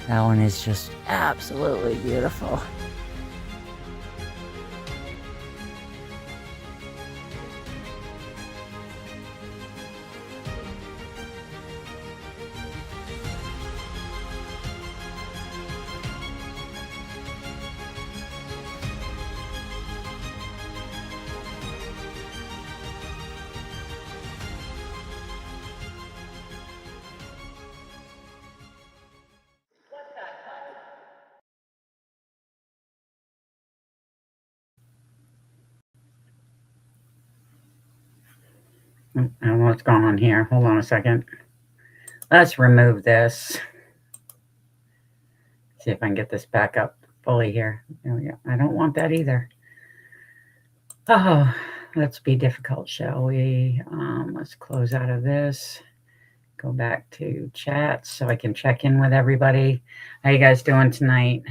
That one is just absolutely beautiful. I don't know what's going on here. Hold on a second. Let's remove this. See if I can get this back up fully here. There we go. I don't want that either. Oh, let's be difficult, shall we? Let's close out of this. Go back to chat so I can check in with everybody. How you guys doing tonight?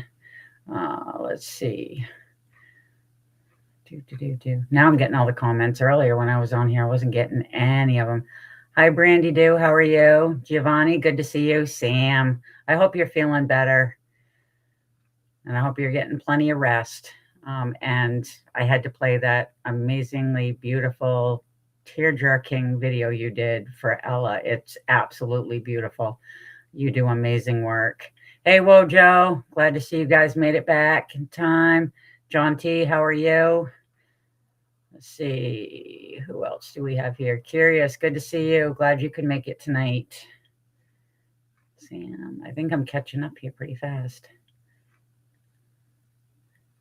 Let's see. Now I'm getting all the comments. Earlier when I was on here, I wasn't getting any of them. Hi, Brandy Doo. How are you? Giovanni, good to see you. Sam, I hope you're feeling better. And I hope you're getting plenty of rest. And I had to play that amazingly beautiful, tear-jerking video you did for Ella. It's absolutely beautiful. You do amazing work. Hey, Wojo. Glad to see you guys made it back in time. John T., how are you? Let's see. Who else do we have here? Curious. Good to see you. Glad you could make it tonight. Sam, I think I'm catching up here pretty fast.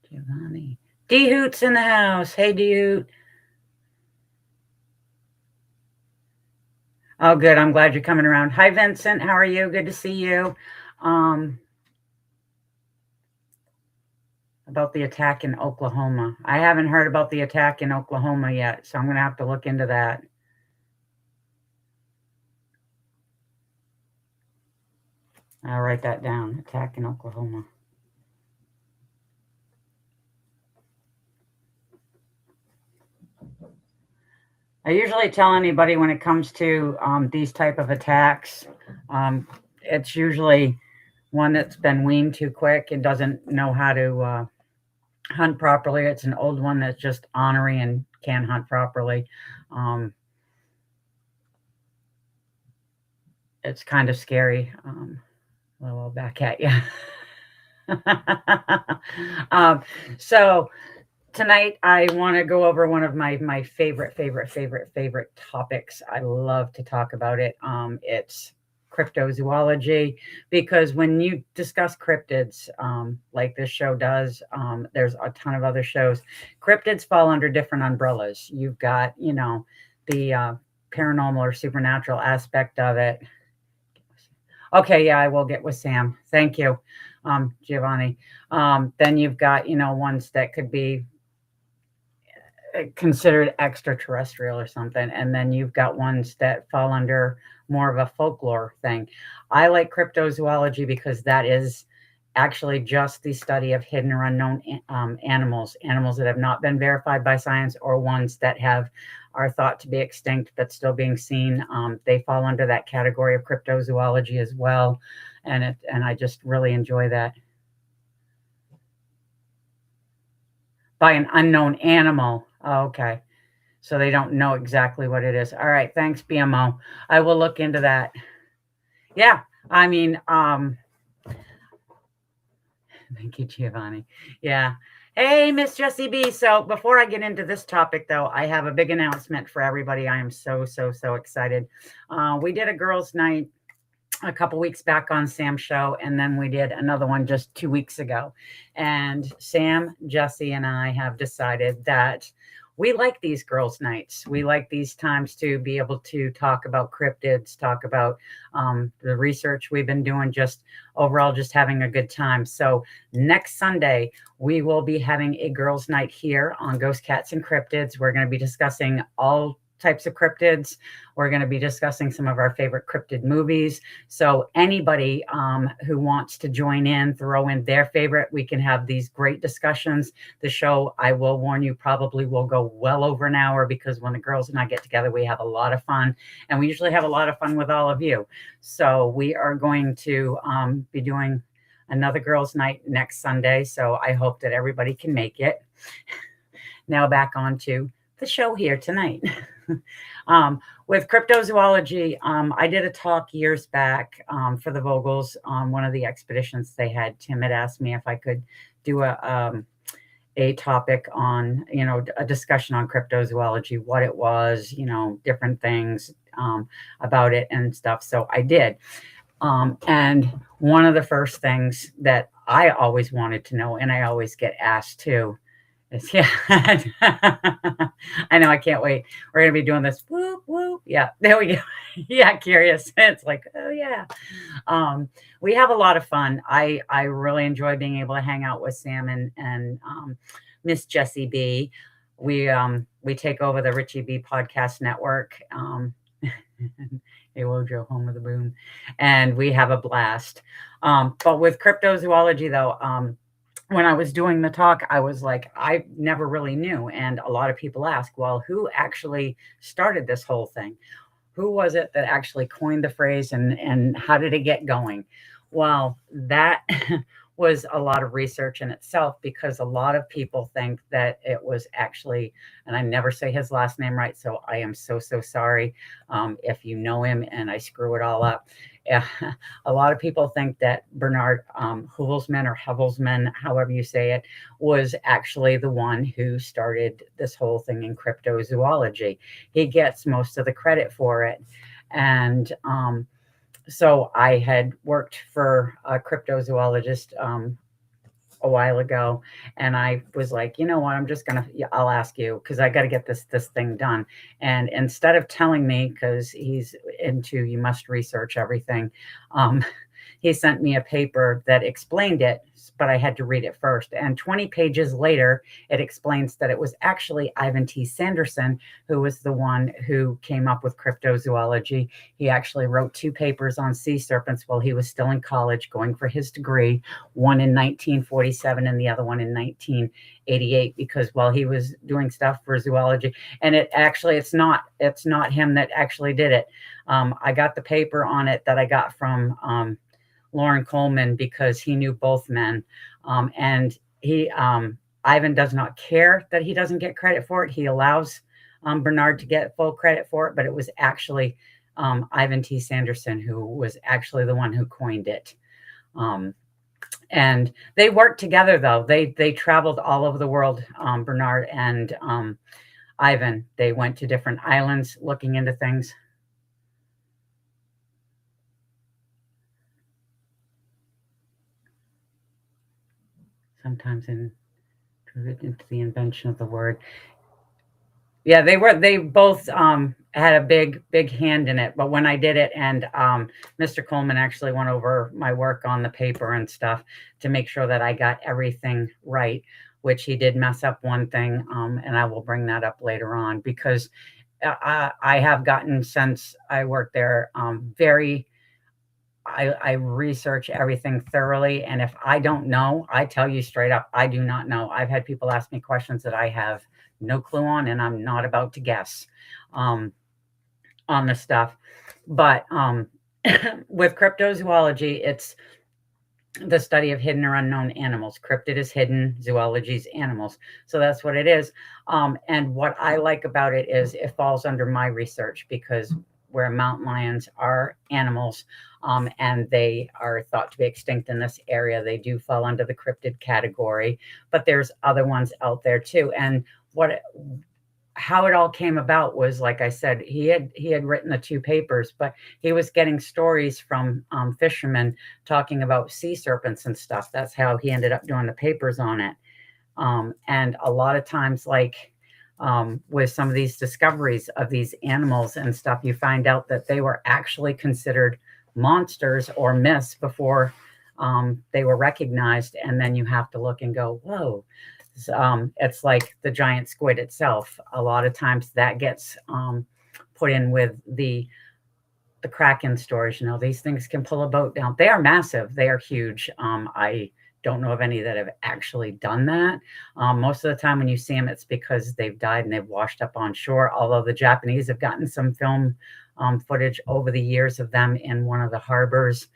Giovanni. D-Hoot's in the house. Hey, D-Hoot. Oh, good. I'm glad you're coming around. Hi, Vincent. How are you? Good to see you. About the attack in Oklahoma. I haven't heard about the attack in Oklahoma yet, so I'm going to have to look into that. I'll write that down. Attack in Oklahoma. I usually tell anybody when it comes to these type of attacks, it's usually one that's been weaned too quick and doesn't know how to hunt properly. It's an old one that's just ornery and can't hunt properly. It's kind of scary. Well, back at you. So tonight I want to go over one of my favorite topics. I love to talk about it. It's cryptozoology, because when you discuss cryptids, like this show does, there's a ton of other shows. Cryptids fall under different umbrellas. You've got, the paranormal or supernatural aspect of it. Okay, yeah, I will get with Sam. Thank you, Giovanni. Then you've got, ones that could be considered extraterrestrial or something, and then you've got ones that fall under more of a folklore thing. I like cryptozoology because that is actually just the study of hidden or unknown animals that have not been verified by science, or ones that are thought to be extinct but still being seen. They fall under that category of cryptozoology as well, and I just really enjoy that. By an unknown animal. Oh, okay. So they don't know exactly what it is. All right. Thanks, BMO. I will look into that. Yeah. I mean, thank you, Giovanni. Yeah. Hey, Miss Jessie B. So before I get into this topic, though, I have a big announcement for everybody. I am so excited. We did a girls' night a couple weeks back on Sam's show, and then we did another one just 2 weeks ago. And Sam, Jesse, and I have decided that we like these girls' nights. We like these times to be able to talk about cryptids, talk about the research we've been doing, just overall just having a good time. So next Sunday, we will be having a girls' night here on Ghost Cats and Cryptids. We're going to be discussing all types of cryptids. We're going to be discussing some of our favorite cryptid movies. So anybody who wants to join in, throw in their favorite, we can have these great discussions. The show, I will warn you, probably will go well over an hour, because when the girls and I get together, we have a lot of fun, and we usually have a lot of fun with all of you. So we are going to be doing another girls' night next Sunday. So I hope that everybody can make it. Now back on to the show here tonight. With cryptozoology, I did a talk years back for the Vogels on one of the expeditions they had. Tim had asked me if I could do a topic on, a discussion on cryptozoology, what it was, different things about it and stuff. So I did. And one of the first things that I always wanted to know, and I always get asked too, is, yeah, I know, I can't wait. We're going to be doing this. Whoop, whoop. Yeah, there we go. Yeah, curious. It's like, oh, yeah. We have a lot of fun. I really enjoy being able to hang out with Sam and Miss Jessie B. We take over the Richie B Podcast Network. Hey, Wojo, home of the boom. And we have a blast. But with cryptozoology, though, when I was doing the talk, I was like, I never really knew. And a lot of people ask, well, who actually started this whole thing? Who was it that actually coined the phrase and how did it get going? Well, that was a lot of research in itself, because a lot of people think that it was actually, and I never say his last name right, so I am so sorry if you know him and I screw it all up. A lot of people think that Bernard Huvelsman or Huvelsman, however you say it, was actually the one who started this whole thing in cryptozoology. He gets most of the credit for it. And so I had worked for a cryptozoologist a while ago, and I was like, you know what, I'll ask you, because I got to get this thing done. And instead of telling me, because he's into, you must research everything, he sent me a paper that explained it, but I had to read it first. And 20 pages later, it explains that it was actually Ivan T. Sanderson who was the one who came up with cryptozoology. He actually wrote 2 papers on sea serpents while he was still in college going for his degree, one in 1947 and the other one in 1988, because while he was doing stuff for zoology, and it's not him that actually did it. I got the paper on it that I got from Lauren Coleman, because he knew both men. And Ivan does not care that he doesn't get credit for it. He allows Bernard to get full credit for it, but it was actually Ivan T. Sanderson who was actually the one who coined it. And they worked together, though. They traveled all over the world, Bernard and Ivan. They went to different islands looking into things. Sometimes into the invention of the word. Yeah, they both had a big hand in it. But when I did it, and Mr. Coleman actually went over my work on the paper and stuff to make sure that I got everything right, which he did mess up one thing, and I will bring that up later on, because I have gotten, since I worked there, I research everything thoroughly. And if I don't know, I tell you straight up, I do not know. I've had people ask me questions that I have no clue on, and I'm not about to guess on the stuff. But with cryptozoology, it's the study of hidden or unknown animals. Cryptid is hidden, zoology is animals. So that's what it is. And what I like about it is it falls under my research, because where mountain lions are animals, and they are thought to be extinct in this area, they do fall under the cryptid category, but there's other ones out there too. And how it all came about was, like I said, he had written the 2 papers, but he was getting stories from fishermen talking about sea serpents and stuff. That's how he ended up doing the papers on it. And a lot of times, like with some of these discoveries of these animals and stuff, you find out that they were actually considered monsters or myths before they were recognized. And then you have to look and go, whoa. It's like the giant squid itself. A lot of times that gets put in with the Kraken stories. These things can pull a boat down. They are massive. They are huge. I don't know of any that have actually done that. Most of the time when you see them, it's because they've died and they've washed up on shore. Although the Japanese have gotten some film footage over the years of them in one of the harbors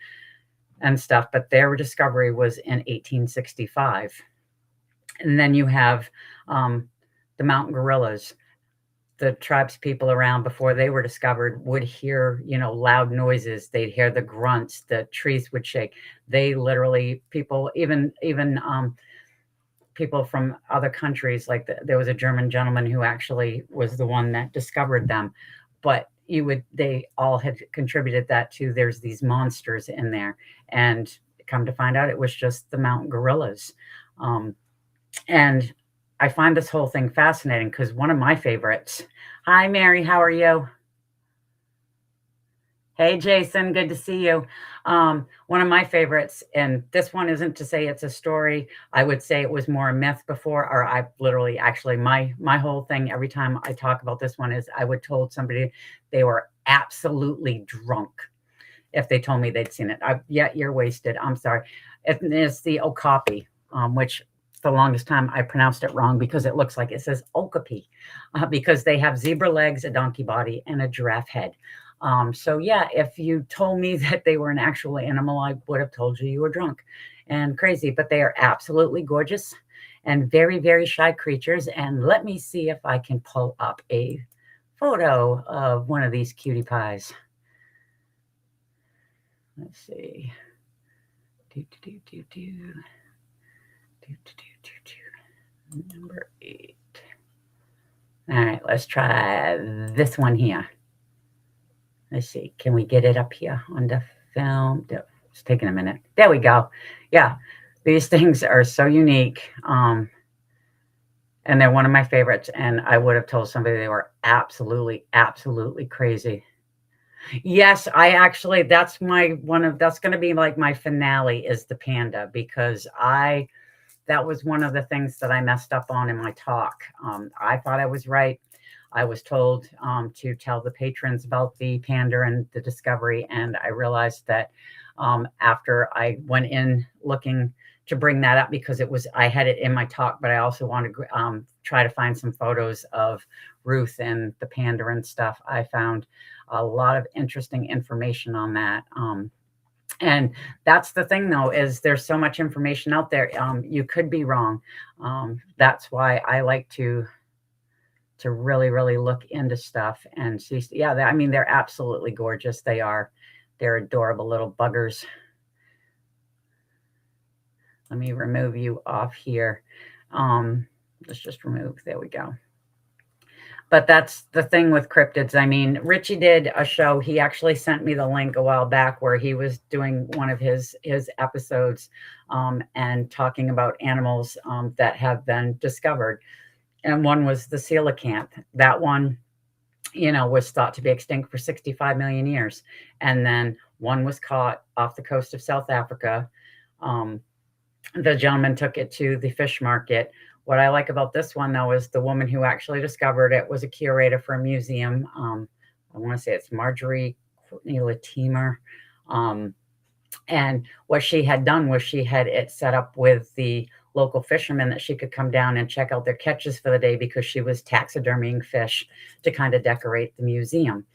and stuff, but their discovery was in 1865. And then you have the mountain gorillas. The tribes people around before they were discovered would hear, loud noises. They'd hear the grunts, the trees would shake. They literally, people, even people from other countries, like there was a German gentleman who actually was the one that discovered them. But they all had contributed that to there's these monsters in there. And come to find out, it was just the mountain gorillas. And I find this whole thing fascinating because one of my favorites. Hi, Mary. How are you? Hey, Jason. Good to see you. One of my favorites, and this one isn't to say it's a story. I would say it was more a myth before, or I literally, actually, my whole thing every time I talk about this one is I would told somebody they were absolutely drunk if they told me they'd seen it. Yeah, you're wasted. I'm sorry. It's the okapi, which the longest time I pronounced it wrong because it looks like it says okapi, because they have zebra legs, a donkey body, and a giraffe head. So yeah, if you told me that they were an actual animal, I would have told you were drunk and crazy, but they are absolutely gorgeous and very, very shy creatures. And let me see if I can pull up a photo of one of these cutie pies. Let's see. Number 8. All right, let's try this one here. Let's see. Can we get it up here on the film? It's taking a minute. There we go. Yeah, these things are so unique. And they're one of my favorites. And I would have told somebody they were absolutely, absolutely crazy. Yes, I actually, that's going to be like my finale is the panda, because that was one of the things that I messed up on in my talk. I thought I was right. I was told to tell the patrons about the panda and the discovery. And I realized that after I went in looking to bring that up, because I had it in my talk, but I also wanted to try to find some photos of Ruth and the panda and stuff. I found a lot of interesting information on that. And that's the thing, though, is there's so much information out there. You could be wrong. That's why I like to really, really look into stuff and see. Yeah, I mean, they're absolutely gorgeous. They're adorable little buggers. Let me remove you off here. Let's just remove. There we go. But that's the thing with cryptids. I mean, Richie did a show. He actually sent me the link a while back where he was doing one of his episodes and talking about animals that have been discovered. And one was the coelacanth. That one, was thought to be extinct for 65 million years. And then one was caught off the coast of South Africa. The gentleman took it to the fish market. What I like about this one, though, is the woman who actually discovered it was a curator for a museum. I want to say it's Marjorie Courtney Latimer. And what she had done was she had it set up with the local fishermen that she could come down and check out their catches for the day, because she was taxidermying fish to kind of decorate the museum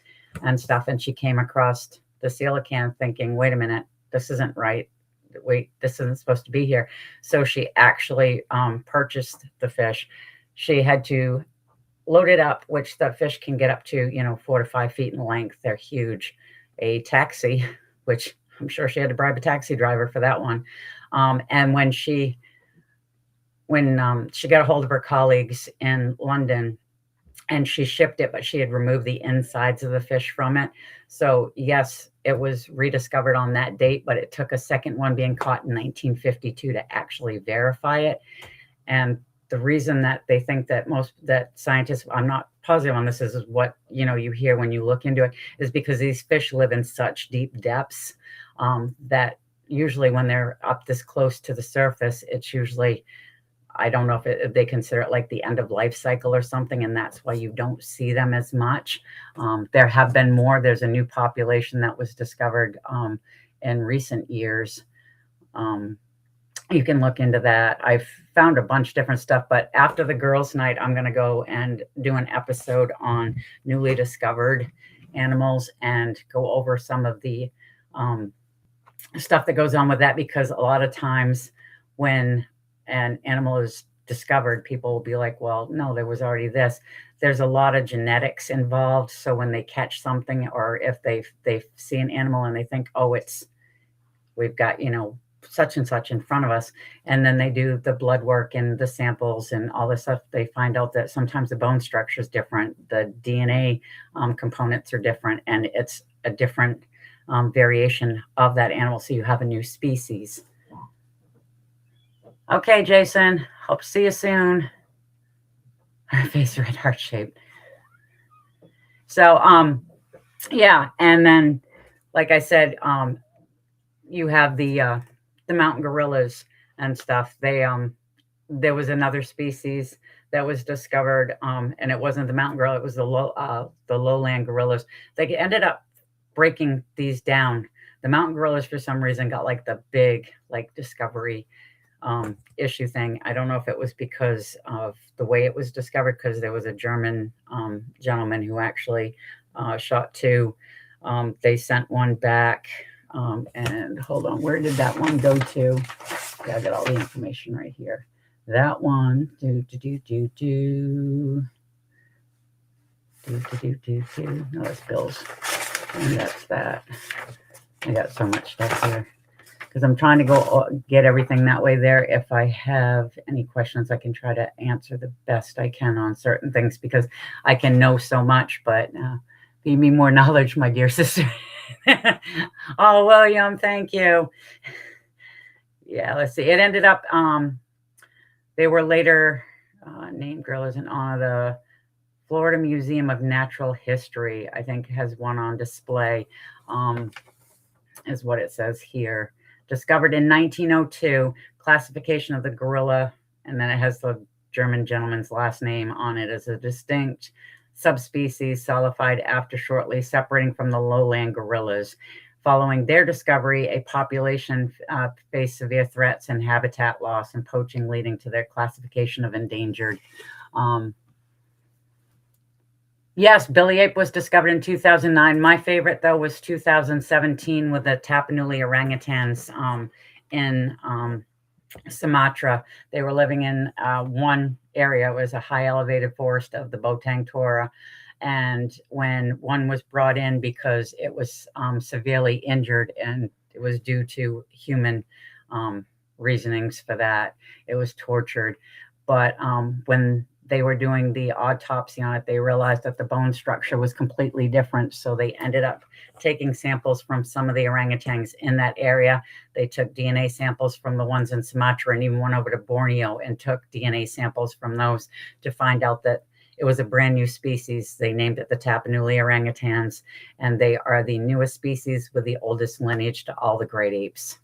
and stuff. And she came across the coelacanth thinking, wait a minute, this isn't right. Wait, this isn't supposed to be here. So she actually purchased the fish. She had to load it up, which the fish can get up to, 4 to 5 feet in length. They're huge. A taxi, which I'm sure she had to bribe a taxi driver for that one. And when she got a hold of her colleagues in London, and she shipped it, but she had removed the insides of the fish from it. So yes, it was rediscovered on that date, but it took a second one being caught in 1952 to actually verify it. And the reason that they think that scientists, I'm not positive on this, is what, you hear when you look into it, is because these fish live in such deep depths that usually when they're up this close to the surface, it's usually, I don't know if they consider it like the end of life cycle or something, and that's why you don't see them as much. There have been more. There's a new population that was discovered in recent years. You can look into that. I've found a bunch of different stuff, but after the girls' night, I'm going to go and do an episode on newly discovered animals and go over some of the stuff that goes on with that, because a lot of times when an animal is discovered, people will be like, well, no, there was already this. There's a lot of genetics involved. So when they catch something, or if they see an animal and they think, oh, we've got, such and such in front of us, and then they do the blood work and the samples and all this stuff, they find out that sometimes the bone structure is different, the DNA components are different, and it's a different variation of that animal. So you have a new species. Okay, Jason, hope to see you soon. Her face red heart shaped. So yeah, and then like I said, you have the mountain gorillas and stuff. There was another species that was discovered, and it wasn't the mountain gorilla, it was the lowland gorillas. They ended up breaking these down. The mountain gorillas for some reason got like the big discovery issue thing. I don't know if it was because of the way it was discovered, because there was a German gentleman who actually shot two. They sent one back, and hold on, where did that one go to? Yeah, I got all the information right here. That one, no, that's Bill's, and that's that. I got so much stuff here because I'm trying to go get everything that way there. If I have any questions, I can try to answer the best I can on certain things, because I can know so much, but give me more knowledge, my dear sister. Oh, William, thank you. Yeah, let's see. It ended up, they were later named gorillas in honor of the Florida Museum of Natural History. I think has one on display, is what it says here. Discovered in 1902, classification of the gorilla, and then it has the German gentleman's last name on it, as a distinct subspecies solidified after shortly separating from the lowland gorillas. Following their discovery, a population faced severe threats and habitat loss and poaching, leading to their classification of endangered. Yes, Billy ape was discovered in 2009. My favorite, though, was 2017 with the Tapanuli orangutans in Sumatra. They were living in one area. It was a high elevated forest of the Botang Tora. And when one was brought in because it was severely injured, and it was due to human reasonings for that, it was tortured. But when they were doing the autopsy on it, they realized that the bone structure was completely different. So they ended up taking samples from some of the orangutans in that area. They took DNA samples from the ones in Sumatra, and even went over to Borneo and took DNA samples from those to find out that it was a brand new species. They named it the Tapanuli orangutans, and they are the newest species with the oldest lineage to all the great apes.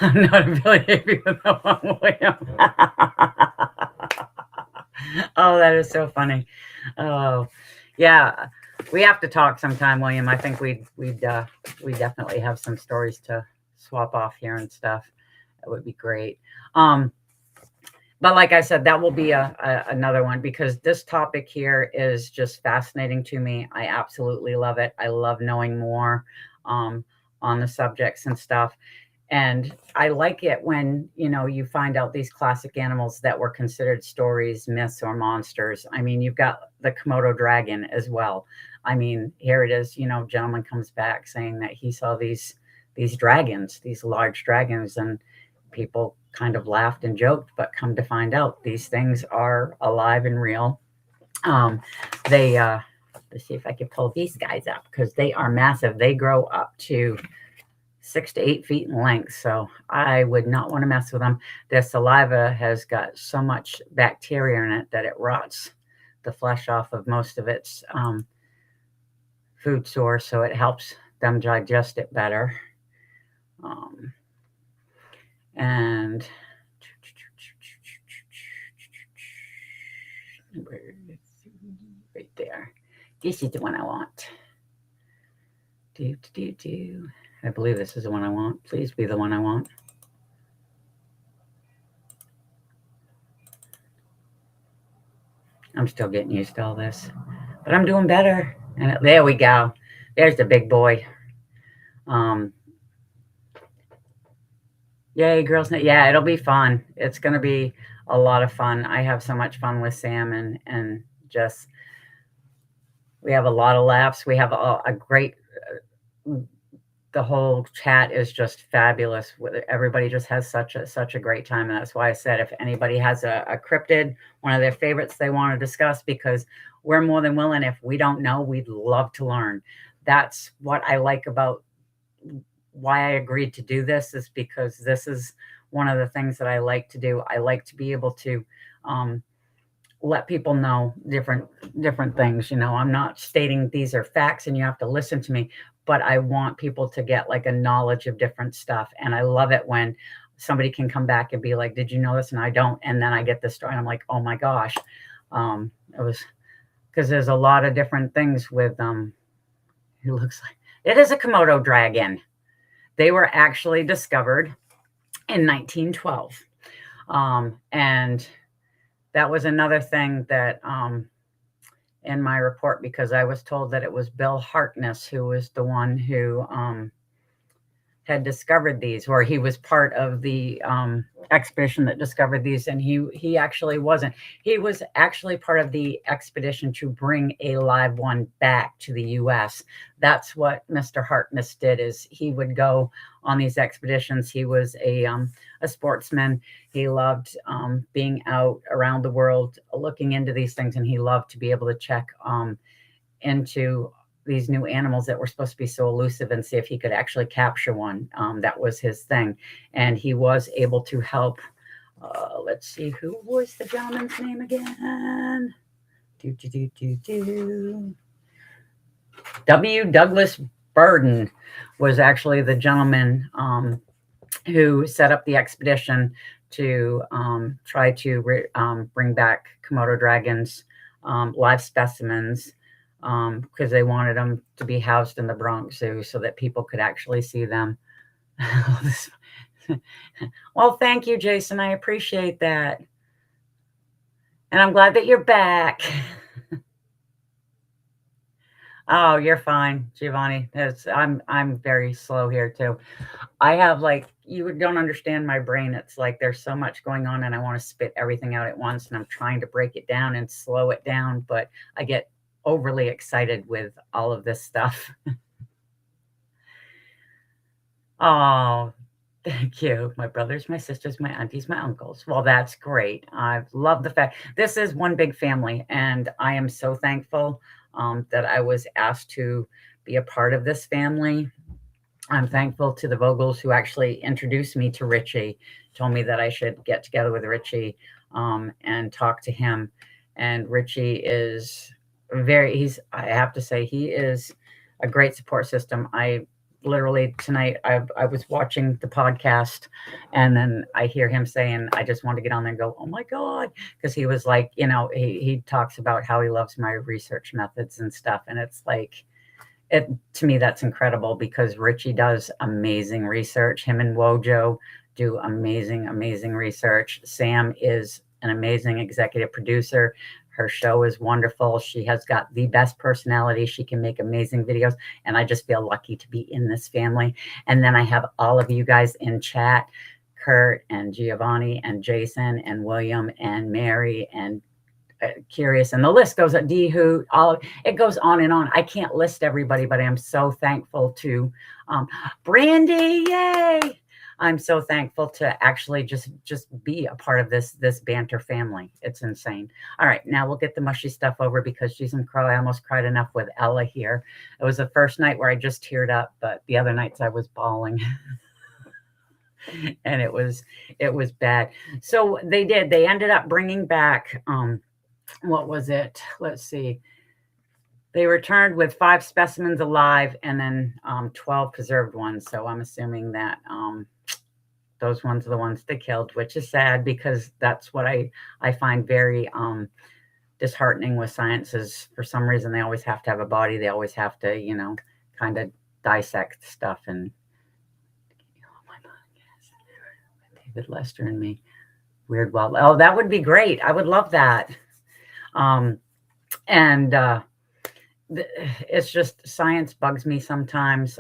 I'm not affiliated with the one, William. Oh, that is so funny. Oh, yeah. We have to talk sometime, William. I think we definitely have some stories to swap off here and stuff. That would be great. But like I said, that will be another one, because this topic here is just fascinating to me. I absolutely love it. I love knowing more on the subjects and stuff. And I like it when, you find out these classic animals that were considered stories, myths, or monsters. I mean, you've got the Komodo dragon as well. I mean, here it is, gentleman comes back saying that he saw these dragons, these large dragons, and people kind of laughed and joked, but come to find out these things are alive and real. Let's see if I can pull these guys up, because they are massive. They grow up to 6 to 8 feet in length. So I would not want to mess with them. Their saliva has got so much bacteria in it that it rots the flesh off of most of its food source. So it helps them digest it better. And right there. This is the one I want. I believe this is the one I want. Please be the one I want. I'm still getting used to all this, but I'm doing better. And there we go. There's the big boy. Yay, girls' night. Yeah, it'll be fun. It's going to be a lot of fun. I have so much fun with Sam and just, we have a lot of laughs. We have a great, the whole chat is just fabulous. Everybody just has such a great time. And that's why I said, if anybody has a cryptid, one of their favorites they want to discuss, because we're more than willing. If we don't know, we'd love to learn. That's what I like about why I agreed to do this, is because this is one of the things that I like to do. I like to be able to let people know different things. You know, I'm not stating these are facts and you have to listen to me, but I want people to get like a knowledge of different stuff. And I love it when somebody can come back and be like, did you know this? And I don't. And then I get the story and I'm like, oh my gosh. It was, because there's a lot of different things with, it looks like, it is a Komodo dragon. They were actually discovered in 1912. And that was another thing that in my report, because I was told that it was Bill Harkness who was the one who had discovered these, or he was part of the expedition that discovered these, and he actually wasn't. He was actually part of the expedition to bring a live one back to the U.S. That's what Mr. Harkness did, is he would go on these expeditions. He was a sportsman. He loved being out around the world looking into these things, and he loved to be able to check into these new animals that were supposed to be so elusive and see if he could actually capture one. That was his thing. And he was able to help. Let's see, who was the gentleman's name again? W. Douglas Burden was actually the gentleman who set up the expedition to try to bring back Komodo dragons, live specimens, because they wanted them to be housed in the Bronx Zoo so that people could actually see them. Well, thank you, Jason. I appreciate that. And I'm glad that you're back. Oh, you're fine, Giovanni. I'm very slow here too. I have, like, you don't understand my brain. It's like there's so much going on and I want to spit everything out at once, and I'm trying to break it down and slow it down, but I get overly excited with all of this stuff. Oh, thank you. My brothers, my sisters, my aunties, my uncles. Well, that's great. I love the fact this is one big family, and I am so thankful that I was asked to be a part of this family. I'm thankful to the Vogels who actually introduced me to Richie, told me that I should get together with Richie and talk to him. And Richie is I have to say, he is a great support system. I literally tonight, I was watching the podcast, and then I hear him saying, I just want to get on there and go, oh my God. Because he was like, you know, he talks about how he loves my research methods and stuff. And it's like, to me, that's incredible, because Richie does amazing research. Him and Wojo do amazing research. Sam is an amazing executive producer. Her show is wonderful. She has got the best personality. She can make amazing videos. And I just feel lucky to be in this family. And then I have all of you guys in chat, Kurt and Giovanni and Jason and William and Mary and Curious, and the list goes at D-Hoot, it goes on and on. I can't list everybody, but I am so thankful to Brandy. Yay! I'm so thankful to actually just be a part of this banter family. It's insane. All right, now we'll get the mushy stuff over, because geez, I almost cried enough with Ella here. It was the first night where I just teared up, but the other nights I was bawling. And it was bad. So they ended up bringing back what was it? Let's see. They returned with 5 specimens alive and then 12 preserved ones. So I'm assuming that those ones are the ones they killed, which is sad, because that's what I find very disheartening with science, is for some reason they always have to have a body. They always have to, you know, kind of dissect stuff. And David Lester and me. Weird Wild. Oh, that would be great. I would love that. And it's just science bugs me sometimes.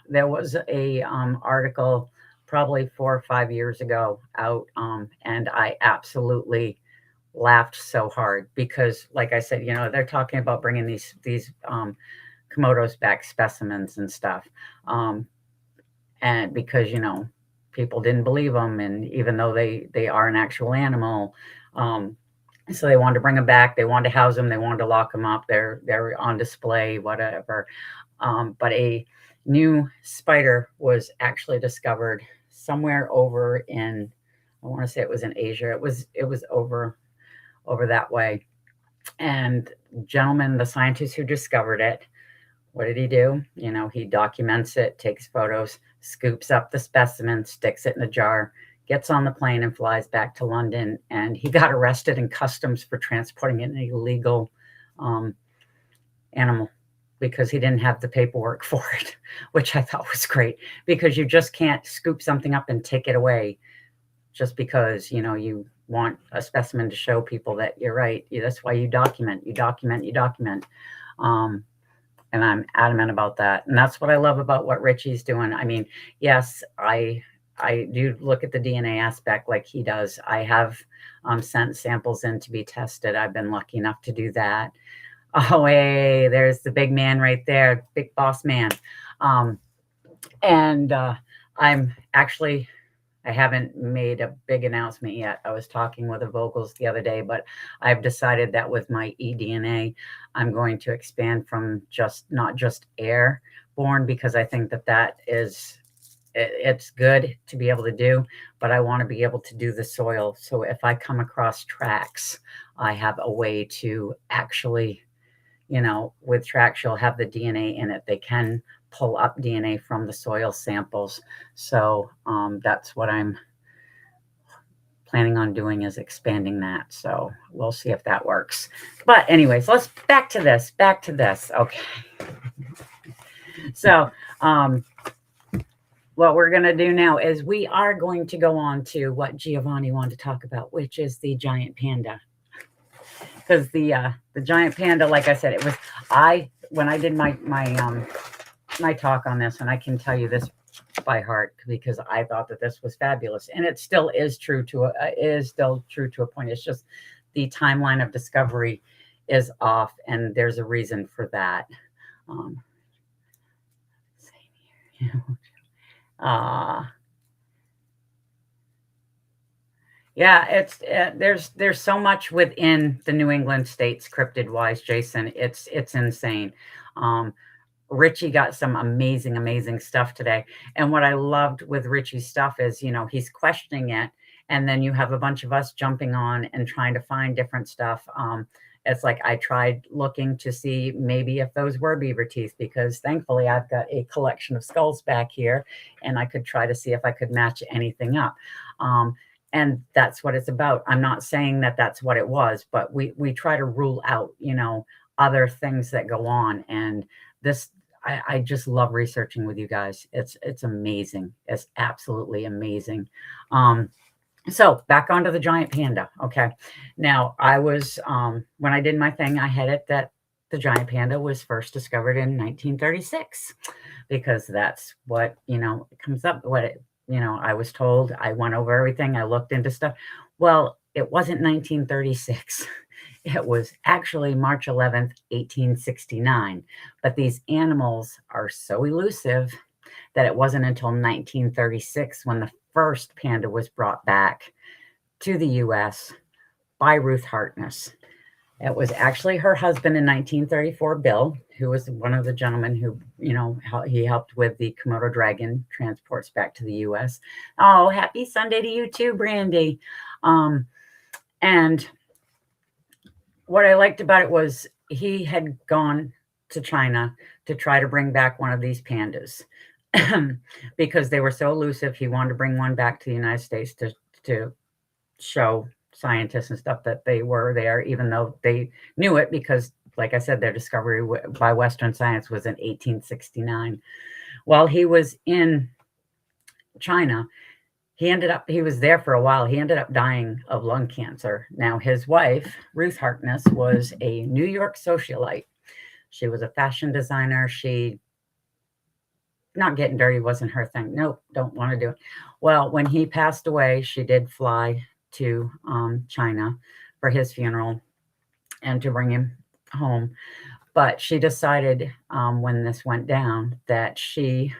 There was a article probably 4 or 5 years ago out, and I absolutely laughed so hard because, like I said, they're talking about bringing these Komodos back, specimens and stuff, and because people didn't believe them, and even though they are an actual animal. So they wanted to bring them back. They wanted to house them. They wanted to lock them up. They're on display, whatever. But a new spider was actually discovered somewhere over in, I want to say it was in Asia. It was over that way. And gentleman, the scientist who discovered it, what did he do? He documents it, takes photos, scoops up the specimen, sticks it in a jar, gets on the plane and flies back to London. And he got arrested in customs for transporting an illegal animal because he didn't have the paperwork for it, which I thought was great, because you just can't scoop something up and take it away just because, you want a specimen to show people that you're right. That's why you document. And I'm adamant about that. And that's what I love about what Richie's doing. I mean, yes, I do look at the DNA aspect like he does. I have sent samples in to be tested. I've been lucky enough to do that. Oh, hey, there's the big man right there, big boss man. And I haven't made a big announcement yet. I was talking with the vocals the other day, but I've decided that with my eDNA, I'm going to expand from not just airborne, because I think that is, it's good to be able to do, but I want to be able to do the soil. So if I come across tracks, I have a way to actually, with tracks, you'll have the DNA in it. They can pull up DNA from the soil samples. So that's what I'm planning on doing, is expanding that. So we'll see if that works. But anyways, let's back to this. Okay. So what we're going to do now is we are going to go on to what Giovanni wanted to talk about, which is the giant panda. Because the giant panda, like I said, it was, when I did my talk on this, and I can tell you this by heart because I thought that this was fabulous, and it still is true to a point. It's just the timeline of discovery is off, and there's a reason for that. Yeah, it's there's so much within the New England states cryptid wise, Jason. It's insane. Richie got some amazing stuff today. And what I loved with Richie's stuff is, he's questioning it. And then you have a bunch of us jumping on and trying to find different stuff. It's like I tried looking to see maybe if those were beaver teeth, because thankfully I've got a collection of skulls back here, and I could try to see if I could match anything up. And that's what it's about. I'm not saying that that's what it was, but we try to rule out, other things that go on. And this, I just love researching with you guys. It's amazing. It's absolutely amazing. So back onto the giant panda. Okay. Now I was, when I did my thing, I had it that the giant panda was first discovered in 1936, because that's what, it comes up, I was told. I went over everything. I looked into stuff. Well, it wasn't 1936. It was actually March 11th, 1869. But these animals are so elusive that it wasn't until 1936 when the first panda was brought back to the U.S. by Ruth Harkness. It was actually her husband in 1934, Bill, who was one of the gentlemen who, he helped with the Komodo dragon transports back to the U.S. Oh, happy Sunday to you too, Brandy. And what I liked about it was he had gone to China to try to bring back one of these pandas because they were so elusive. He wanted to bring one back to the United States to show scientists and stuff that they were there, even though they knew it, because like I said, their discovery by Western science was in 1869. While he was in China, he was there for a while. He ended up dying of lung cancer. Now, his wife, Ruth Harkness, was a New York socialite. She was a fashion designer. Not getting dirty wasn't her thing. Nope, don't want to do it. Well, when he passed away, she did fly to China for his funeral and to bring him home. But she decided when this went down that she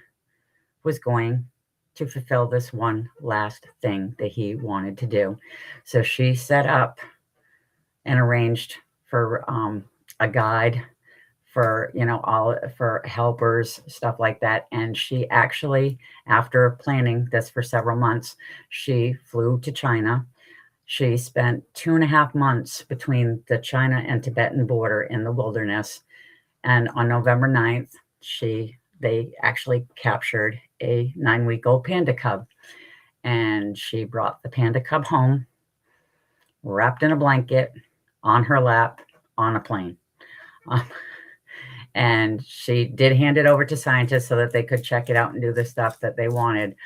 was going to fulfill this one last thing that he wanted to do. So she set up and arranged for a guide, for all for helpers, stuff like that. And she actually, after planning this for several months, she flew to China. She spent 2.5 months between the China and Tibetan border in the wilderness. And on November 9th, they actually captured a 9-week-old panda cub. And she brought the panda cub home, wrapped in a blanket, on her lap, on a plane. And she did hand it over to scientists so that they could check it out and do the stuff that they wanted.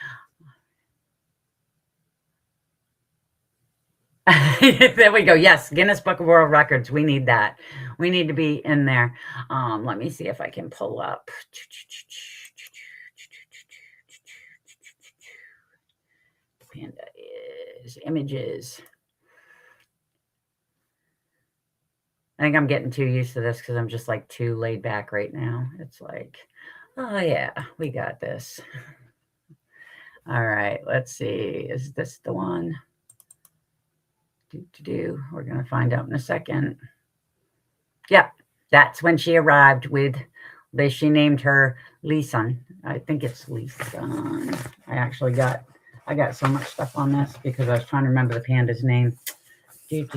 There we go. Yes, Guinness Book of World Records. We need that. We need to be in there. Let me see if I can pull up. Panda is images. I think I'm getting too used to this because I'm just like too laid back right now. It's like, oh yeah, we got this. All right, let's see. Is this the one? We're going to find out in a second. Yeah, that's when she arrived with, she named her Lisan. I think it's Lisan. I got so much stuff on this because I was trying to remember the panda's name. No,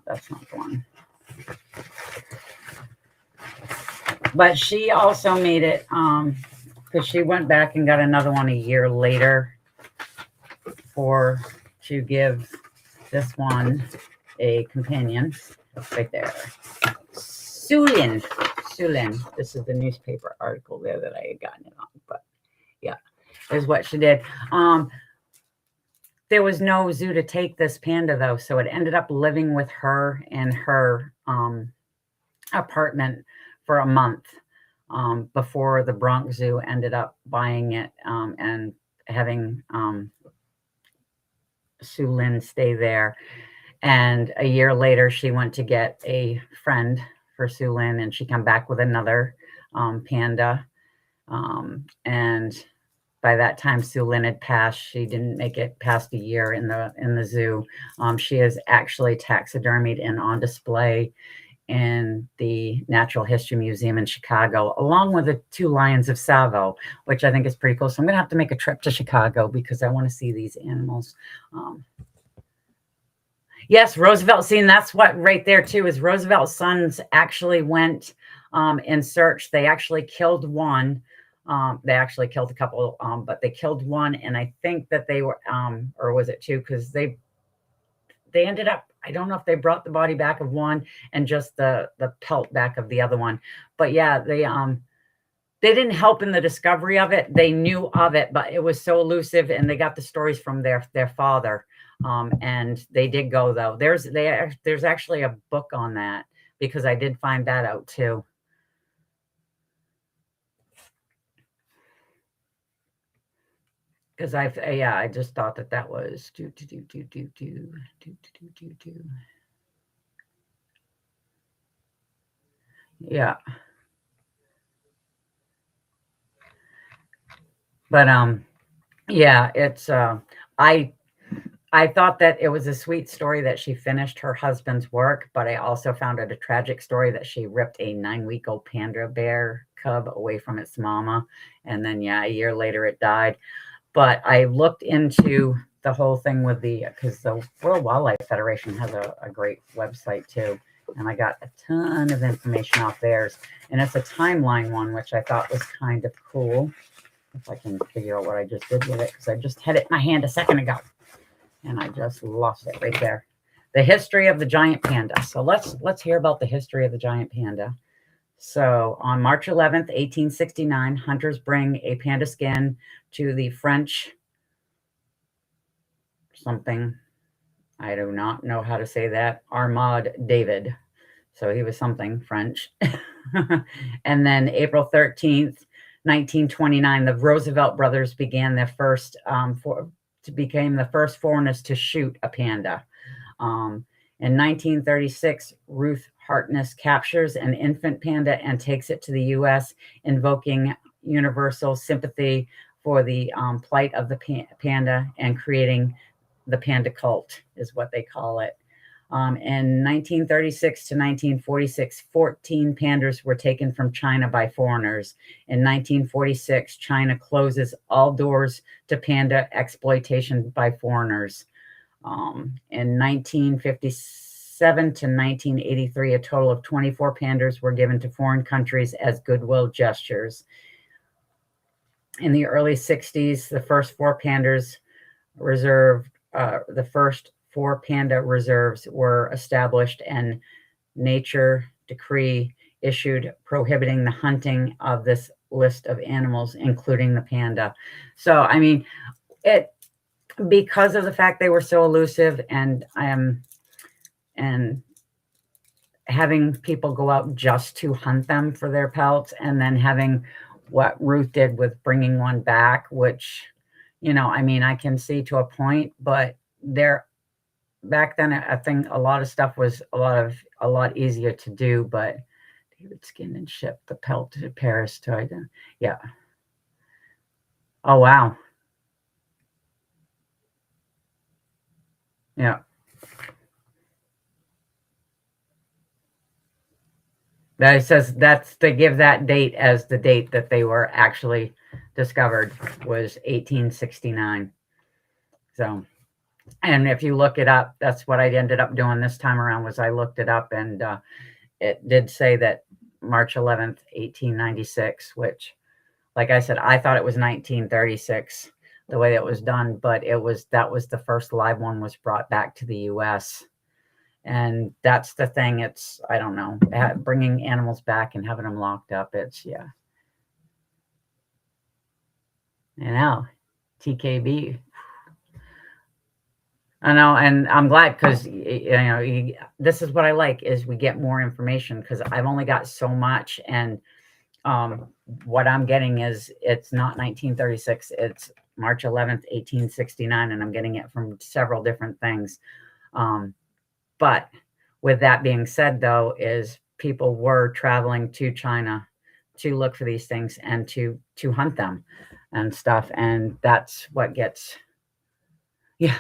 that's not the one. But she also made it because she went back and got another one a year later to give this one a companion. Right there. Sulin. This is the newspaper article there that I had gotten it on. But yeah, is what she did. There was no zoo to take this panda though, so it ended up living with her in her apartment for a month before the Bronx Zoo ended up buying it and having Sue Lynn stay there. And a year later, she went to get a friend for Sue Lynn, and she came back with another panda. And by that time, Sue Lynn had passed. She didn't make it past a year in the zoo. She is actually taxidermied and on display in the Natural History Museum in Chicago, along with the 2 lions of Savo, which I think is pretty cool. So I'm going to have to make a trip to Chicago because I want to see these animals. Yes, Roosevelt scene. That's what right there too is Roosevelt's sons actually went in search. They actually killed one. They actually killed a couple, but they killed one. And I think that they were, or was it 2? Because they ended up, I don't know if they brought the body back of one and just the pelt back of the other one. But yeah, they didn't help in the discovery of it. They knew of it, but it was so elusive, and they got the stories from their father. And they did go though. There's actually a book on that because I did find that out too. Because I just thought that was yeah. But yeah, it's I thought that it was a sweet story that she finished her husband's work, but I also found it a tragic story that she ripped a 9-week-old panda bear cub away from its mama. And then, yeah, a year later it died. But I looked into the whole thing with because the World Wildlife Federation has a great website too. And I got a ton of information off theirs. And it's a timeline one, which I thought was kind of cool. If I can figure out what I just did with it, because I just had it in my hand a second ago. And I just lost it right there. The history of the giant panda. So let's hear about the history of the giant panda. So on March 11th, 1869, hunters bring a panda skin to the French something. I do not know how to say that. Armand David. So he was something French. And then April 13th, 1929, the Roosevelt brothers began their first became the first foreigners to shoot a panda. In 1936, Ruth Harkness captures an infant panda and takes it to the U.S., invoking universal sympathy for the plight of the panda and creating the panda cult, is what they call it. In 1936 to 1946, 14 pandas were taken from China by foreigners. In 1946, China closes all doors to panda exploitation by foreigners. In 1957 to 1983, a total of 24 pandas were given to foreign countries as goodwill gestures. In the early 60s, the first four panda reserves were established, and nature decree issued prohibiting the hunting of this list of animals, including the panda. So, I mean, because of the fact they were so elusive, and having people go out just to hunt them for their pelts, and then having what Ruth did with bringing one back, which, I mean, I can see to a point, but back then, I think a lot of stuff was a lot easier to do. But David skinned and shipped the pelt to Paris to identify. Yeah. Oh wow. Yeah. That it says that's to give that date as the date that they were actually discovered was 1869. So, and if you look it up, that's what I ended up doing this time around, was I looked it up, and it did say that March 11th, 1896, which, like I said, I thought it was 1936, the way it was done, but that was the first live one was brought back to the U.S. And that's the thing. I don't know, bringing animals back and having them locked up. Yeah. And now, TKB. I know, and I'm glad, because this is what I like, is we get more information, because I've only got so much, and what I'm getting is it's not 1936, it's March 11th, 1869, and I'm getting it from several different things. But with that being said, though, is people were traveling to China to look for these things and to hunt them and stuff, and that's what gets, yeah.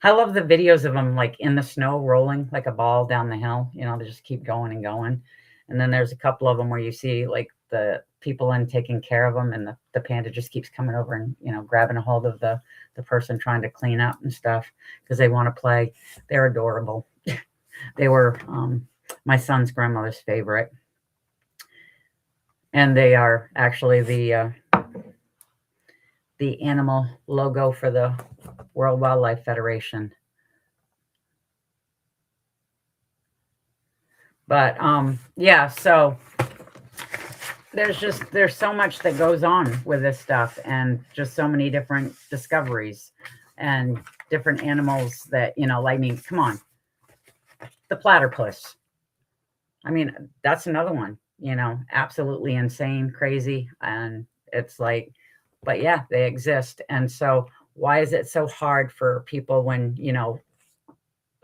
I love the videos of them, like in the snow, rolling like a ball down the hill. They just keep going and going. And then there's a couple of them where you see like the people in taking care of them, and the panda just keeps coming over and, grabbing a hold of the person trying to clean up and stuff, because they want to play. They're adorable. They were my son's grandmother's favorite. And they are actually the animal logo for the World Wildlife Federation. But yeah, so there's so much that goes on with this stuff, and just so many different discoveries and different animals that, I mean, come on, the platypus. I mean, that's another one, absolutely insane, crazy. And it's like, but yeah, they exist. And so why is it so hard for people when,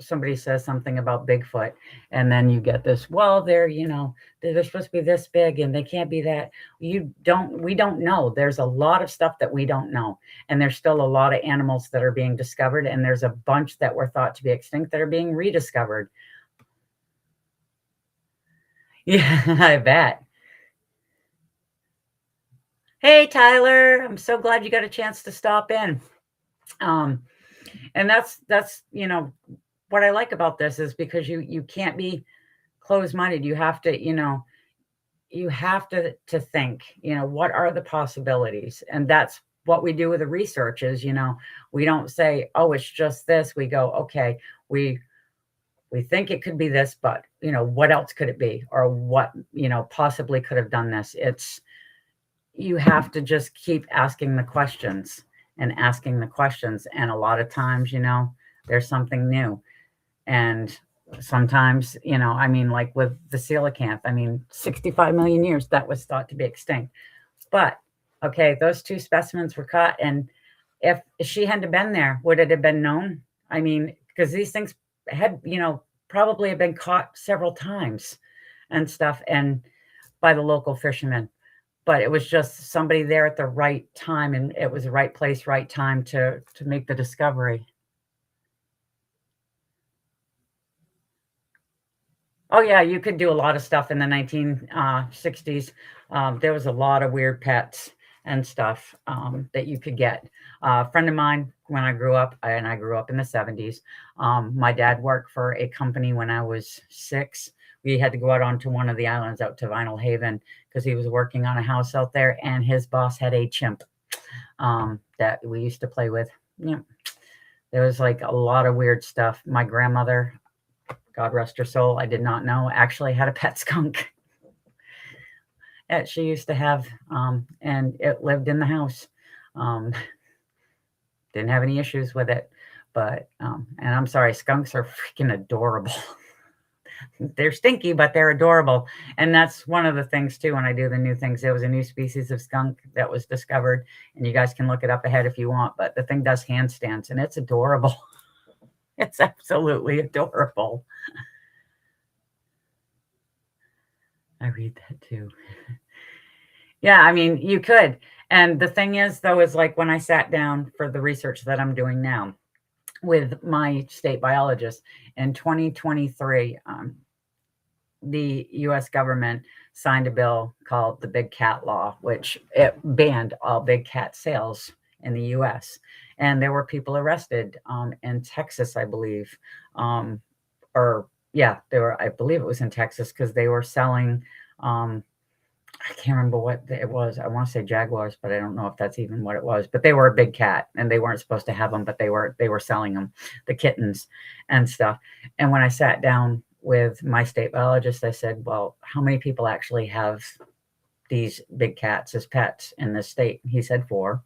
somebody says something about Bigfoot, and then you get this, well, they're supposed to be this big and they can't be that. We don't know. There's a lot of stuff that we don't know. And there's still a lot of animals that are being discovered. And there's a bunch that were thought to be extinct that are being rediscovered. Yeah, I bet. Hey, Tyler, I'm so glad you got a chance to stop in. And that's what I like about this, is because you can't be closed-minded. You have to, to think, what are the possibilities? And that's what we do with the research is, we don't say, oh, it's just this. We go, okay, we we think it could be this, but what else could it be? Or what, possibly could have done this? You have to just keep asking the questions and asking the questions. And a lot of times, there's something new. And sometimes, like with the coelacanth, 65 million years, that was thought to be extinct. But, okay, those 2 specimens were caught. And if she hadn't been there, would it have been known? Because these things had, probably have been caught several times and stuff, and by the local fishermen. But it was just somebody there at the right time, and it was the right place, right time to make the discovery. Oh yeah, you could do a lot of stuff in the 1960s. There was a lot of weird pets and stuff that you could get. A friend of mine, when I grew up, and I grew up in the 70s, my dad worked for a company when I was 6. We had to go out onto one of the islands out to Vinyl Haven because he was working on a house out there, and his boss had a chimp that we used to play with. Yeah, there was like a lot of weird stuff. My grandmother, God rest her soul, I did not know, actually had a pet skunk that she used to have, and it lived in the house. Didn't have any issues with it, but, and I'm sorry, skunks are freaking adorable. They're stinky, but they're adorable. And that's one of the things too, when I do the new things, there was a new species of skunk that was discovered, and you guys can look it up ahead if you want, but the thing does handstands, and it's adorable. It's absolutely adorable. I read that too. Yeah, you could. And the thing is, though, is like when I sat down for the research that I'm doing now with my state biologist in 2023, the U.S. government signed a bill called the Big Cat Law, which it banned all big cat sales in the U.S. And there were people arrested in Texas, I believe, I believe it was in Texas, because they were selling, I can't remember what it was. I want to say jaguars, but I don't know if that's even what it was. But they were a big cat, and they weren't supposed to have them, but they were selling them, the kittens and stuff. And when I sat down with my state biologist, I said, well, how many people actually have these big cats as pets in this state? He said 4.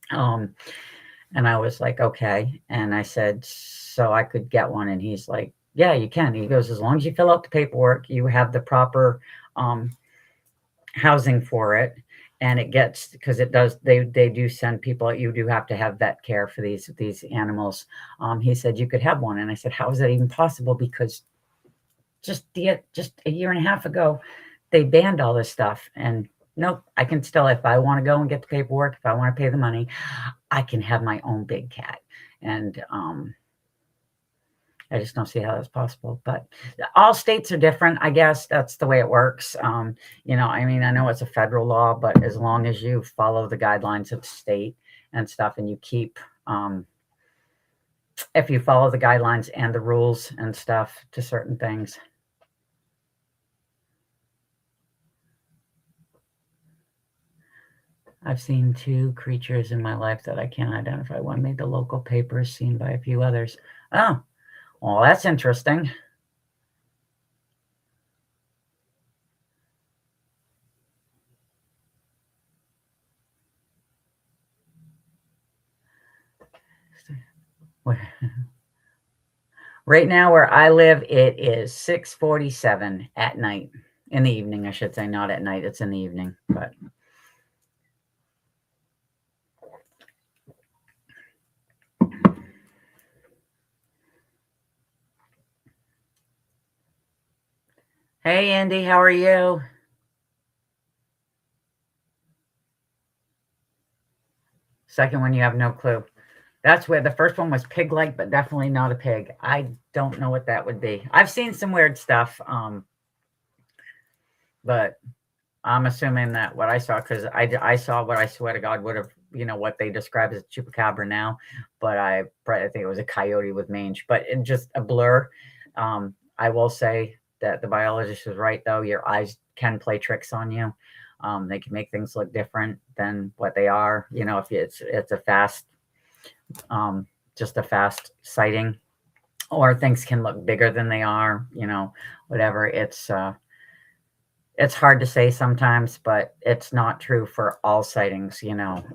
And I was like, okay. And I said, so I could get one? And he's like, yeah, you can. He goes, as long as you fill out the paperwork, you have the proper housing for it. And it gets, because it does, they do send people, you do have to have vet care for these animals. He said you could have one. And I said, how is that even possible? Because just a year and a half ago, they banned all this stuff. And nope, I can still, if I want to go and get the paperwork, if I want to pay the money, I can have my own big cat. And I just don't see how that's possible. But all states are different. I guess that's the way it works. I know it's a federal law, but as long as you follow the guidelines of the state and stuff, and you keep, if you follow the guidelines and the rules and stuff to certain things. I've seen 2 creatures in my life that I can't identify. One made the local papers, seen by a few others. Oh, well, that's interesting. Right now where I live, it is 6:47 at night. In the evening, I should say, not at night. It's in the evening, but... Hey, Andy, how are you? Second one, you have no clue. That's where the first one was pig-like, but definitely not a pig. I don't know what that would be. I've seen some weird stuff, but I'm assuming that what I saw, because I saw what I swear to God would have, what they describe as a chupacabra now, but I think it was a coyote with mange, but it just a blur. I will say that the biologist was right, though. Your eyes can play tricks on you. They can make things look different than what they are. If it's a fast, just a fast sighting, or things can look bigger than they are, whatever. It's hard to say sometimes, but it's not true for all sightings.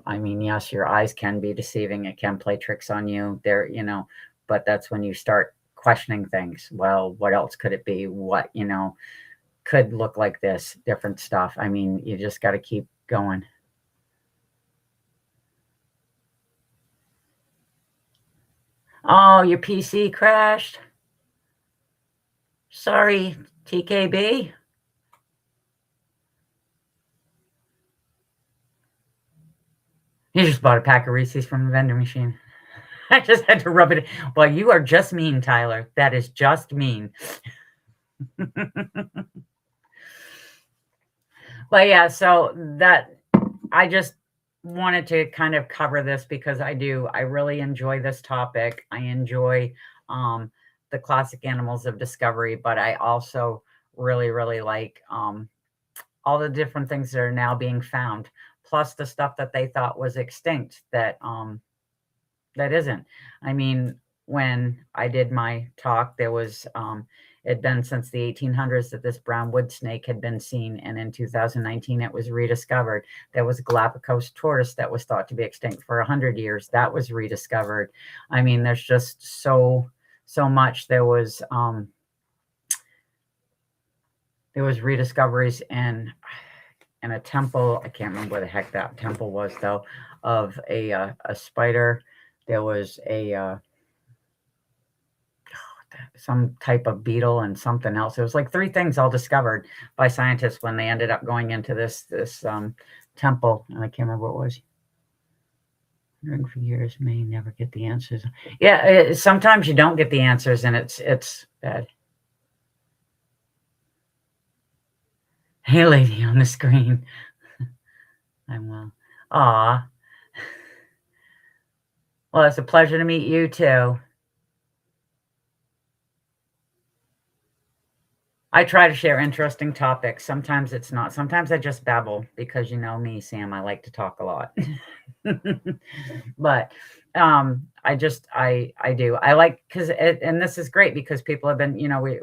I mean, yes, your eyes can be deceiving. It can play tricks on you there, but that's when you start questioning things. Well, what else could it be? What, could look like this, different stuff. I mean, you just got to keep going. Oh, your PC crashed. Sorry, TKB. You just bought a pack of Reese's from the vending machine. I just had to rub it. Well, you are just mean, Tyler. That is just mean. But yeah, so that I just wanted to kind of cover this because I really enjoy this topic. I enjoy the classic animals of discovery, but I also really, really like all the different things that are now being found, plus the stuff that they thought was extinct that isn't. I mean, when I did my talk, there was it'd been since the 1800s that this brown wood snake had been seen, and in 2019 it was rediscovered. There was a Galapagos tortoise that was thought to be extinct for 100 years. That was rediscovered. I mean, there's just so much. There was rediscoveries in a temple. I can't remember where the heck that temple was though, of a spider. There was some type of beetle and something else. It was like 3 things all discovered by scientists when they ended up going into this temple. And I can't remember what it was. Wondering for years, may never get the answers. Yeah, sometimes you don't get the answers, and it's bad. Hey, lady on the screen. I'm well. Aw. Well, it's a pleasure to meet you too. I try to share interesting topics. Sometimes it's not. Sometimes I just babble because you know me, Sam. I like to talk a lot. But I do. I like because and this is great because people have been,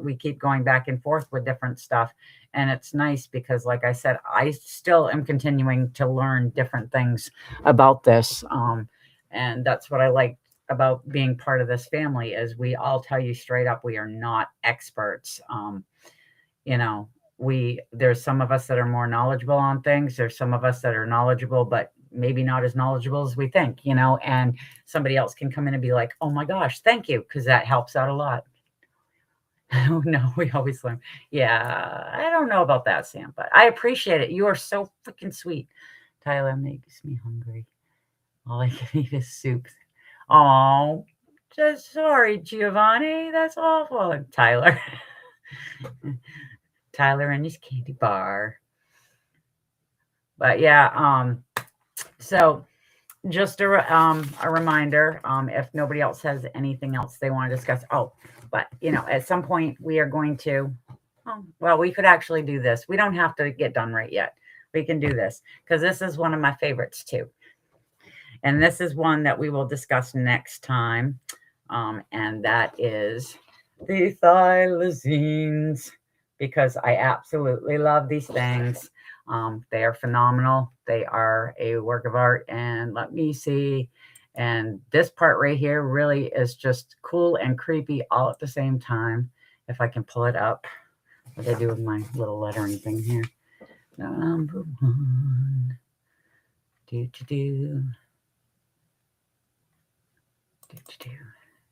we keep going back and forth with different stuff. And it's nice because, like I said, I still am continuing to learn different things about this. And that's what I like about being part of this family is we all tell you straight up, we are not experts. There's some of us that are more knowledgeable on things. There's some of us that are knowledgeable, but maybe not as knowledgeable as we think, and somebody else can come in and be like, oh my gosh, thank you. Cause that helps out a lot. Oh no, we always learn. Yeah. I don't know about that, Sam, but I appreciate it. You are so freaking sweet. Tyler makes me hungry. All I can eat is soup. Oh, just sorry, Giovanni. That's awful. Tyler. Tyler and his candy bar. But yeah, so just a reminder, if nobody else has anything else they want to discuss. Oh, but at some point we are going to, we could actually do this. We don't have to get done right yet. We can do this because this is one of my favorites too. And this is one that we will discuss next time. And that is the thylacines, because I absolutely love these things. They are phenomenal. They are a work of art. And let me see. And this part right here really is just cool and creepy all at the same time. If I can pull it up. What do I do with my little lettering thing here? Number 1.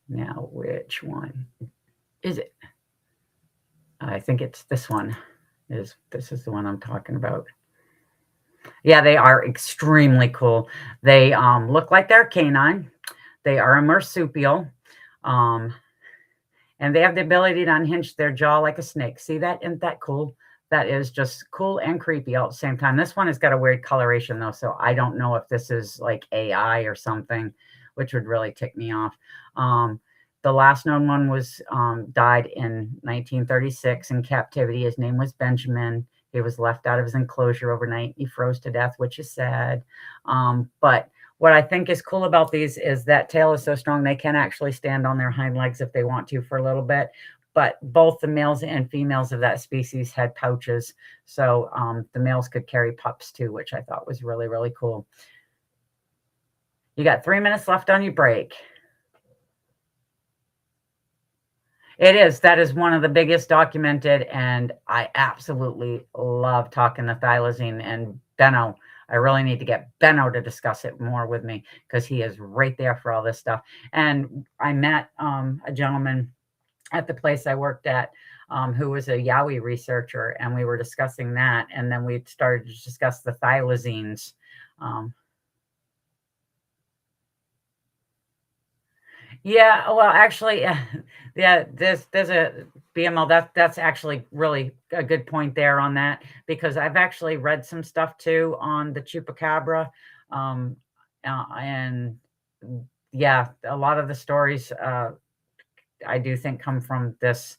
Now, which one is it? I think it's this one. This is the one I'm talking about. Yeah, they are extremely cool. They look like they're canine. They are a marsupial. And they have the ability to unhinge their jaw like a snake. See that? Isn't that cool? That is just cool and creepy all at the same time. This one has got a weird coloration, though, so I don't know if this is like AI or something, which would really tick me off. The last known one was died in 1936 in captivity. His name was Benjamin. He was left out of his enclosure overnight. He froze to death, which is sad. But what I think is cool about these is that tail is so strong they can actually stand on their hind legs if they want to for a little bit. But both the males and females of that species had pouches. So the males could carry pups too, which I thought was really, really cool. You got 3 minutes left on your break. It is. That is one of the biggest documented, and I absolutely love talking to thylacine and Benno. I really need to get Benno to discuss it more with me because he is right there for all this stuff. And I met a gentleman at the place I worked at who was a Yowie researcher, and we were discussing that. And then we started to discuss the thylacines. Yeah, well, actually, yeah, there's a BML that's actually really a good point there on that, because I've actually read some stuff too on the chupacabra, and yeah, a lot of the stories I do think come from this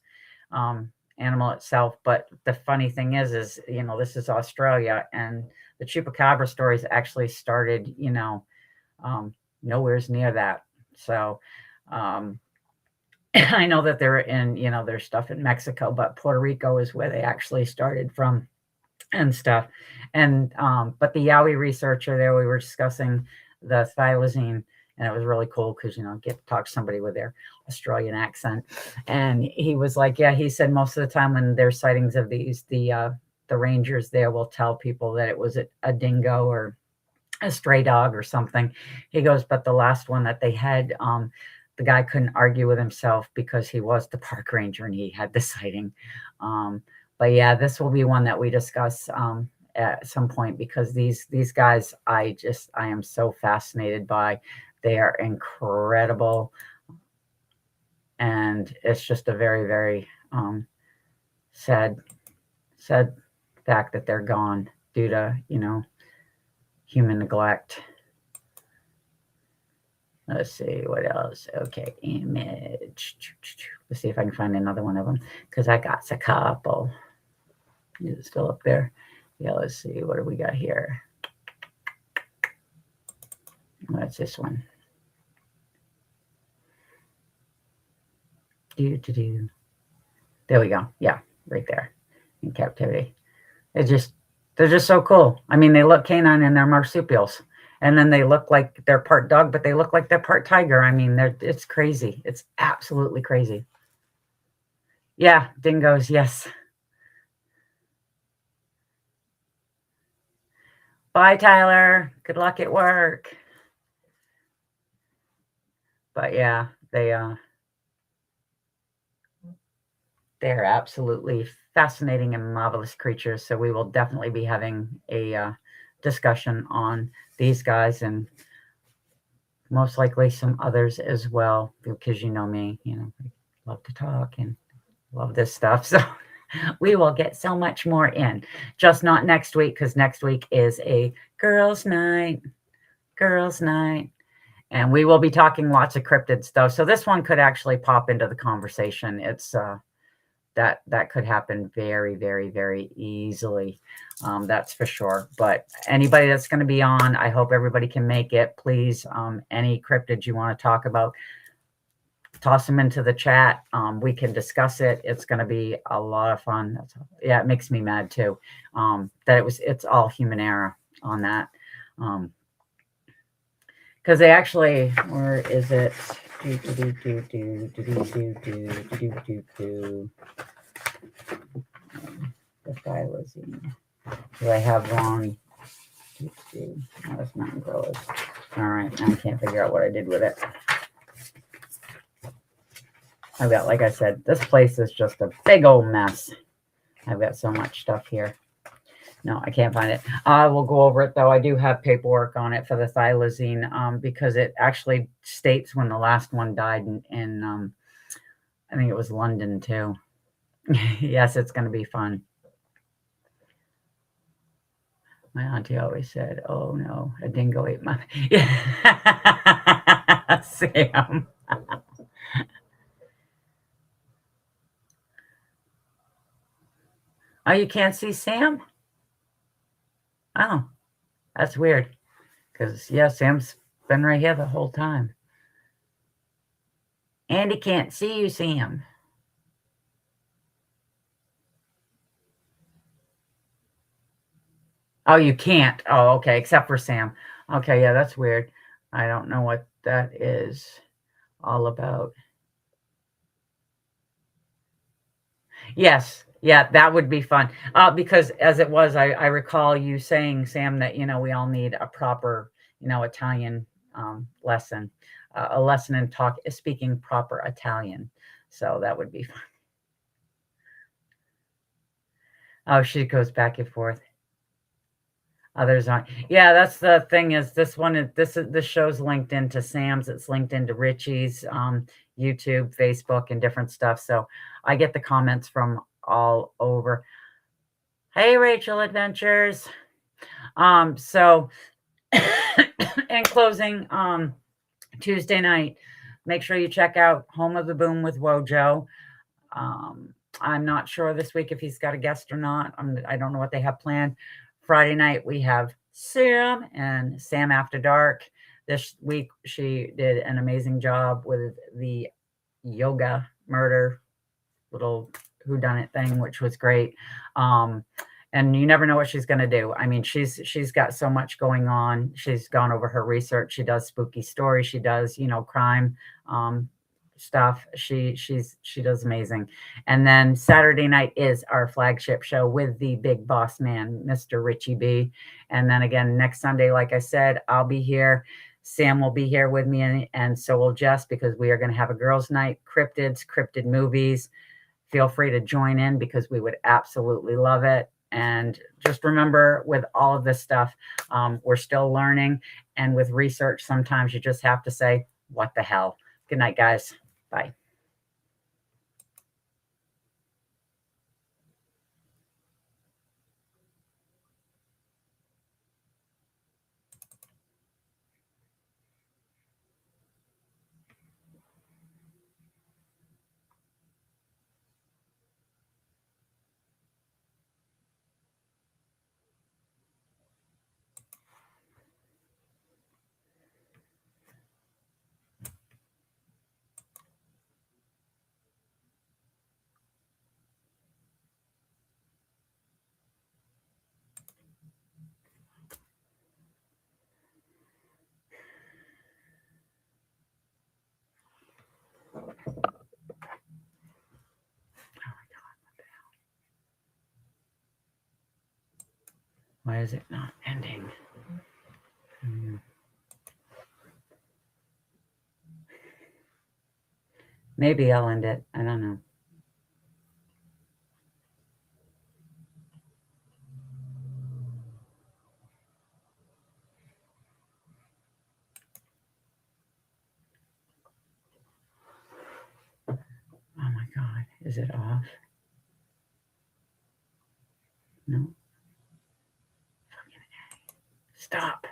animal itself. But the funny thing is this is Australia, and the chupacabra stories actually started nowhere's near that. So I know that they're in, there's stuff in Mexico, but Puerto Rico is where they actually started from and stuff. And, but the Yowie researcher there, we were discussing the thylacine, and it was really cool because, get to talk to somebody with their Australian accent. And he was like, yeah, he said most of the time when there's sightings of these, the rangers there will tell people that it was a dingo or a stray dog or something. He goes, but the last one that they had, the guy couldn't argue with himself because he was the park ranger and he had the sighting. But yeah, this will be one that we discuss at some point, because these guys, I am so fascinated by. They are incredible. And it's just a very, very sad fact that they're gone due to, human neglect. Let's see what else. Okay, image. Let's see if I can find another one of them, because I got a couple. Is it still up there? Yeah, let's see. What do we got here? What's this one? There we go. Yeah, right there in captivity. They're just so cool. I mean, they look canine and they're marsupials. And then they look like they're part dog, but they look like they're part tiger. I mean, it's crazy. It's absolutely crazy. Yeah, dingoes, yes. Bye, Tyler. Good luck at work. But yeah, they're absolutely fascinating and marvelous creatures. So we will definitely be having a discussion on these guys, and most likely some others as well, because you know me, I love to talk and love this stuff. So we will get so much more in, just not next week, because next week is a girls' night, and we will be talking lots of cryptid stuff. So this one could actually pop into the conversation. It's that could happen very, very, very easily. That's for sure. But anybody that's going to be on, I hope everybody can make it. Please, any cryptids you want to talk about, toss them into the chat. We can discuss it. It's going to be a lot of fun. Yeah, it makes me mad too. That it's all human error on that. Because they actually, where is it? The thylacine. Do I have wrong? Oh, that's mountain gorillas. All right, I can't figure out what I did with it. I've got, like I said, this place is just a big old mess. I've got so much stuff here. No, I can't find it. I will go over it, though. I do have paperwork on it for the thylacine, because it actually states when the last one died in I think it was London, too. Yes, it's going to be fun. My auntie always said, oh, no, a dingo ate my... Yeah. Sam. Oh, you can't see Sam? Oh, that's weird. Because, yeah, Sam's Been right here the whole time. Andy can't see you, Sam. Oh, you can't. Oh, okay, except for Sam. Okay, yeah, that's weird. I don't know what that is all about. Yes, yeah, that would be fun. Because as it was, I recall you saying, Sam, that we all need a proper, Italian lesson, a lesson in speaking proper Italian. So that would be fun. Oh, she goes back and forth. Others aren't. Yeah, that's the thing is this show's linked into Sam's, it's linked into Richie's, YouTube, Facebook, and different stuff. So I get the comments from all over. Hey, Rachel Adventures. So in closing, Tuesday night, make sure you check out Home of the Boom with Wojo. I'm not sure this week if he's got a guest or not. I don't know what they have planned. Friday night, we have Sam and Sam After Dark. This week, she did an amazing job with the yoga murder little whodunit thing, which was great. And you never know what she's going to do. I mean, she's got so much going on. She's gone over her research. She does spooky stories. She does, crime stuff. She does amazing. And then Saturday night is our flagship show with the big boss man, Mr. Richie B. And then again, next Sunday, like I said, I'll be here. Sam will be here with me, and so will Jess, because we are going to have a girls' night, cryptids, cryptid movies. Feel free to join in because we would absolutely love it. And just remember, with all of this stuff, we're still learning. And with research, sometimes you just have to say, what the hell? Good night, guys. Bye. Why is it not ending? Maybe I'll end it. I don't know. Oh my God. Is it off? No. Stop.